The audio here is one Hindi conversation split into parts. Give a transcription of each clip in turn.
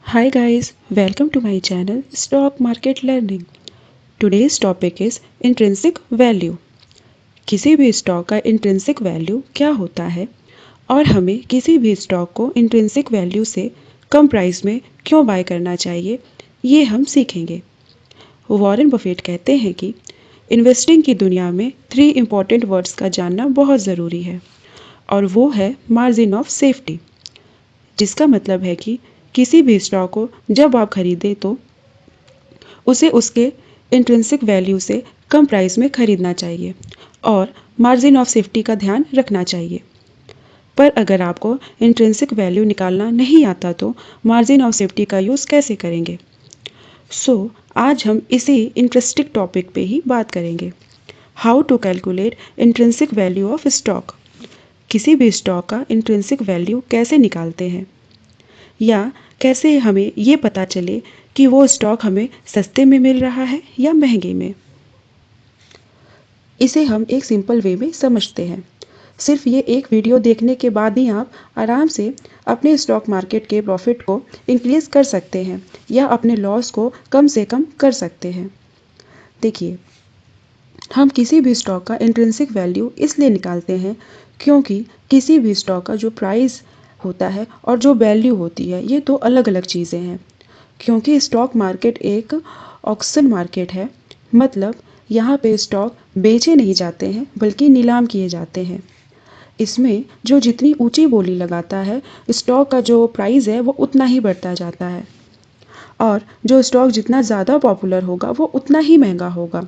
Hi guys, welcome to my channel Stock Market Learning. Today's topic is intrinsic value. किसी भी स्टॉक का इंट्रिंसिक वैल्यू क्या होता है और हमें किसी भी स्टॉक को इंट्रिंसिक वैल्यू से कम प्राइस में क्यों बाय करना चाहिए, ये हम सीखेंगे। वॉरेन बफेट कहते हैं कि इन्वेस्टिंग की दुनिया में 3 इम्पॉर्टेंट वर्ड्स का जानना बहुत ज़रूरी है और वो है मार्जिन ऑफ सेफ्टी, जिसका मतलब है कि किसी भी स्टॉक को जब आप खरीदें तो उसे उसके इंट्रिंसिक वैल्यू से कम प्राइस में खरीदना चाहिए और मार्जिन ऑफ सेफ्टी का ध्यान रखना चाहिए। पर अगर आपको इंट्रिंसिक वैल्यू निकालना नहीं आता तो मार्जिन ऑफ सेफ्टी का यूज़ कैसे करेंगे? आज हम इसी इंटरेस्टिंग टॉपिक पे ही बात करेंगे। How to calculate intrinsic value of stock. किसी भी स्टॉक का इंट्रिंसिक वैल्यू कैसे निकालते हैं या कैसे हमें ये पता चले कि वो स्टॉक हमें सस्ते में मिल रहा है या महंगे में। इसे हम एक सिंपल वे में समझते हैं। सिर्फ ये एक वीडियो देखने के बाद ही आप आराम से अपने स्टॉक मार्केट के प्रॉफिट को इंक्रीज कर सकते हैं या अपने लॉस को कम से कम कर सकते हैं। देखिए, हम किसी भी स्टॉक का इंट्रिंसिक वैल्यू इसलिए निकालते हैं क्योंकि किसी भी स्टॉक का जो प्राइस होता है और जो वैल्यू होती है, ये दो अलग अलग चीज़ें हैं। क्योंकि स्टॉक मार्केट एक ऑक्शन मार्केट है, मतलब यहाँ पे स्टॉक बेचे नहीं जाते हैं बल्कि नीलाम किए जाते हैं। इसमें जो जितनी ऊंची बोली लगाता है, स्टॉक का जो प्राइस है वो उतना ही बढ़ता जाता है और जो स्टॉक जितना ज़्यादा पॉपुलर होगा वो उतना ही महंगा होगा।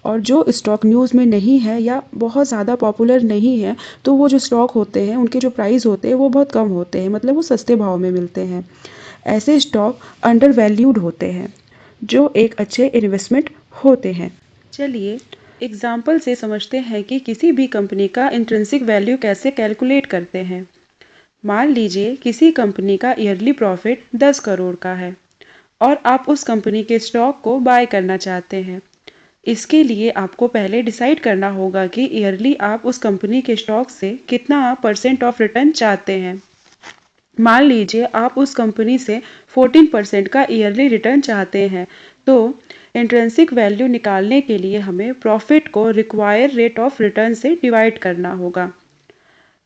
और जो स्टॉक न्यूज़ में नहीं है या बहुत ज़्यादा पॉपुलर नहीं है, तो वो जो स्टॉक होते हैं उनके जो प्राइस होते हैं वो बहुत कम होते हैं, मतलब वो सस्ते भाव में मिलते हैं। ऐसे स्टॉक अंडर वैल्यूड होते हैं जो एक अच्छे इन्वेस्टमेंट होते हैं। चलिए एग्जाम्पल से समझते हैं कि किसी भी कंपनी का इंट्रिंसिक वैल्यू कैसे कैलकुलेट करते हैं। मान लीजिए किसी कंपनी का ईयरली प्रॉफिट 10 करोड़ का है और आप उस कंपनी के स्टॉक को बाय करना चाहते हैं। इसके लिए आपको पहले डिसाइड करना होगा कि ईयरली आप उस कंपनी के स्टॉक से कितना परसेंट ऑफ रिटर्न चाहते हैं। मान लीजिए आप उस कंपनी से 14% का ईयरली रिटर्न चाहते हैं, तो इंट्रिंसिक वैल्यू निकालने के लिए हमें प्रॉफिट को रिक्वायर रेट ऑफ रिटर्न से डिवाइड करना होगा।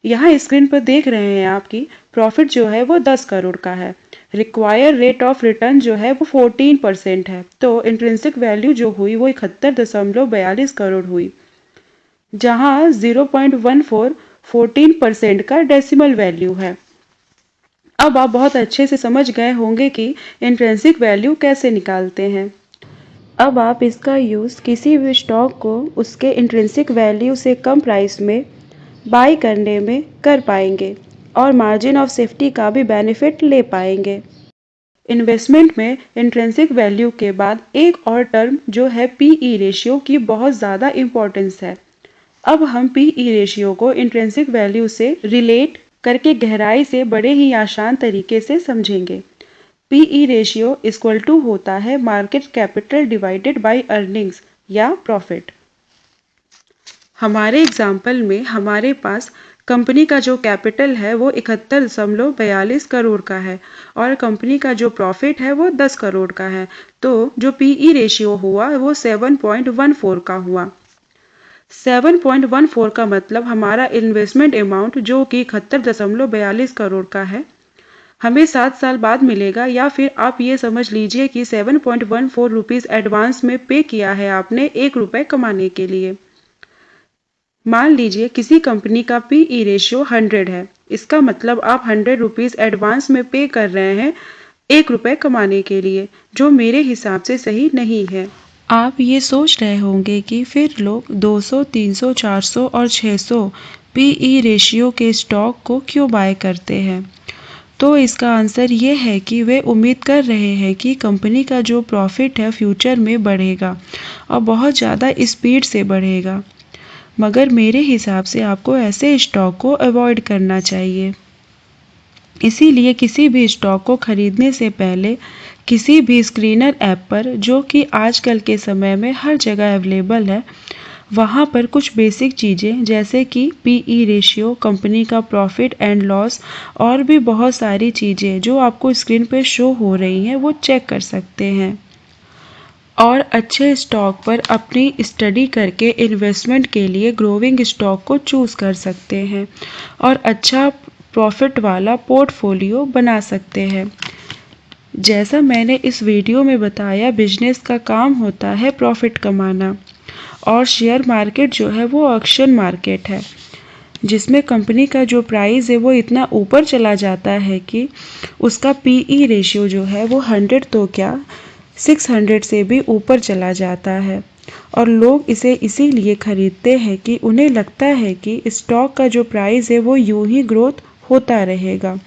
यहाँ स्क्रीन पर देख रहे हैं आप कि प्रॉफिट जो है वो 10 करोड़ का है, रिक्वायर रेट ऑफ रिटर्न जो है वो 14% है, तो इंट्रिंसिक वैल्यू जो हुई वो 71.42 करोड़ हुई, जहाँ 0.14 14% का डेसिमल वैल्यू है। अब आप बहुत अच्छे से समझ गए होंगे कि इंट्रिंसिक वैल्यू कैसे निकालते हैं। अब आप इसका यूज़ किसी भी स्टॉक को उसके इंट्रिंसिक वैल्यू से कम प्राइस में बाई करने में कर पाएंगे और मार्जिन ऑफ सेफ्टी का भी बेनिफिट ले पाएंगे। इन्वेस्टमेंट में इंट्रिंसिक वैल्यू के बाद एक और टर्म जो है पीई रेशियो की बहुत ज़्यादा इम्पोर्टेंस है। अब हम पीई रेशियो को इंट्रिंसिक वैल्यू से रिलेट करके गहराई से बड़े ही आसान तरीके से समझेंगे। पीई रेशियो इक्वल टू होता है market capital divided by earnings या प्रॉफिट। हमारे एग्जाम्पल में हमारे पास कंपनी का जो कैपिटल है वो 71.42 करोड़ का है और कंपनी का जो प्रॉफिट है वो 10 करोड़ का है, तो जो पीई रेशियो हुआ वो 7.14 का हुआ। 7.14 का मतलब हमारा इन्वेस्टमेंट अमाउंट जो कि 71.42 करोड़ का है, हमें 7 साल बाद मिलेगा, या फिर आप ये समझ लीजिए कि 7.14 रुपीज़ एडवांस में पे किया है आपने 1 रुपये कमाने के लिए। मान लीजिए किसी कंपनी का पीई रेशियो 100 है, इसका मतलब आप 100 रुपीज़ एडवांस में पे कर रहे हैं 1 रुपये कमाने के लिए, जो मेरे हिसाब से सही नहीं है। आप ये सोच रहे होंगे कि फिर लोग 200, 300, 400 और 600 पीई रेशियो के स्टॉक को क्यों बाय करते हैं? तो इसका आंसर ये है कि वे उम्मीद कर रहे हैं कि कंपनी का जो प्रॉफिट है फ्यूचर में बढ़ेगा और बहुत ज़्यादा स्पीड से बढ़ेगा। मगर मेरे हिसाब से आपको ऐसे स्टॉक को अवॉइड करना चाहिए। इसीलिए किसी भी स्टॉक को खरीदने से पहले किसी भी स्क्रीनर ऐप पर, जो कि आजकल के समय में हर जगह अवेलेबल है, वहाँ पर कुछ बेसिक चीज़ें जैसे कि पीई रेशियो, कंपनी का प्रॉफिट एंड लॉस और भी बहुत सारी चीज़ें जो आपको स्क्रीन पर शो हो रही हैं वो चेक कर सकते हैं। और अच्छे स्टॉक पर अपनी स्टडी करके इन्वेस्टमेंट के लिए ग्रोइंग स्टॉक को चूज़ कर सकते हैं और अच्छा प्रॉफिट वाला पोर्टफोलियो बना सकते हैं। जैसा मैंने इस वीडियो में बताया, बिजनेस का काम होता है प्रॉफिट कमाना और शेयर मार्केट जो है वो ऑक्शन मार्केट है जिसमें कंपनी का जो प्राइस है वो इतना ऊपर चला जाता है कि उसका पीई रेशियो जो है वो 100 तो क्या 600 से भी ऊपर चला जाता है और लोग इसे इसीलिए खरीदते हैं कि उन्हें लगता है कि स्टॉक का जो प्राइस है वो यूं ही ग्रोथ होता रहेगा,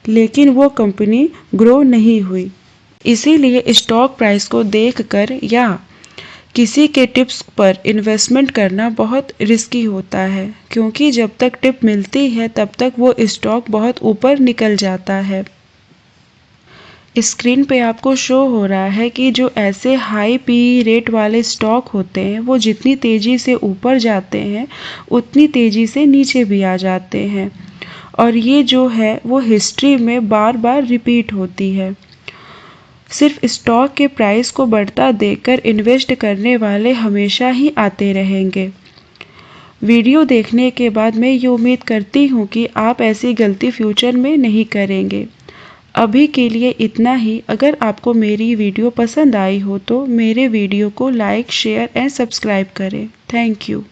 लेकिन वो कंपनी ग्रो नहीं हुई। इसीलिए स्टॉक प्राइस को देखकर या किसी के टिप्स पर इन्वेस्टमेंट करना बहुत रिस्की होता है, क्योंकि जब तक टिप मिलती है तब तक वो स्टॉक बहुत ऊपर निकल जाता है। स्क्रीन पे आपको शो हो रहा है कि जो ऐसे हाई पीई रेट वाले स्टॉक होते हैं वो जितनी तेज़ी से ऊपर जाते हैं उतनी तेज़ी से नीचे भी आ जाते हैं और ये जो है वो हिस्ट्री में बार बार रिपीट होती है। सिर्फ स्टॉक के प्राइस को बढ़ता देखकर इन्वेस्ट करने वाले हमेशा ही आते रहेंगे। वीडियो देखने के बाद मैं ये उम्मीद करती हूँ कि आप ऐसी गलती फ्यूचर में नहीं करेंगे। अभी के लिए इतना ही। अगर आपको मेरी वीडियो पसंद आई हो तो मेरे वीडियो को लाइक, शेयर एंड सब्सक्राइब करें। Thank you.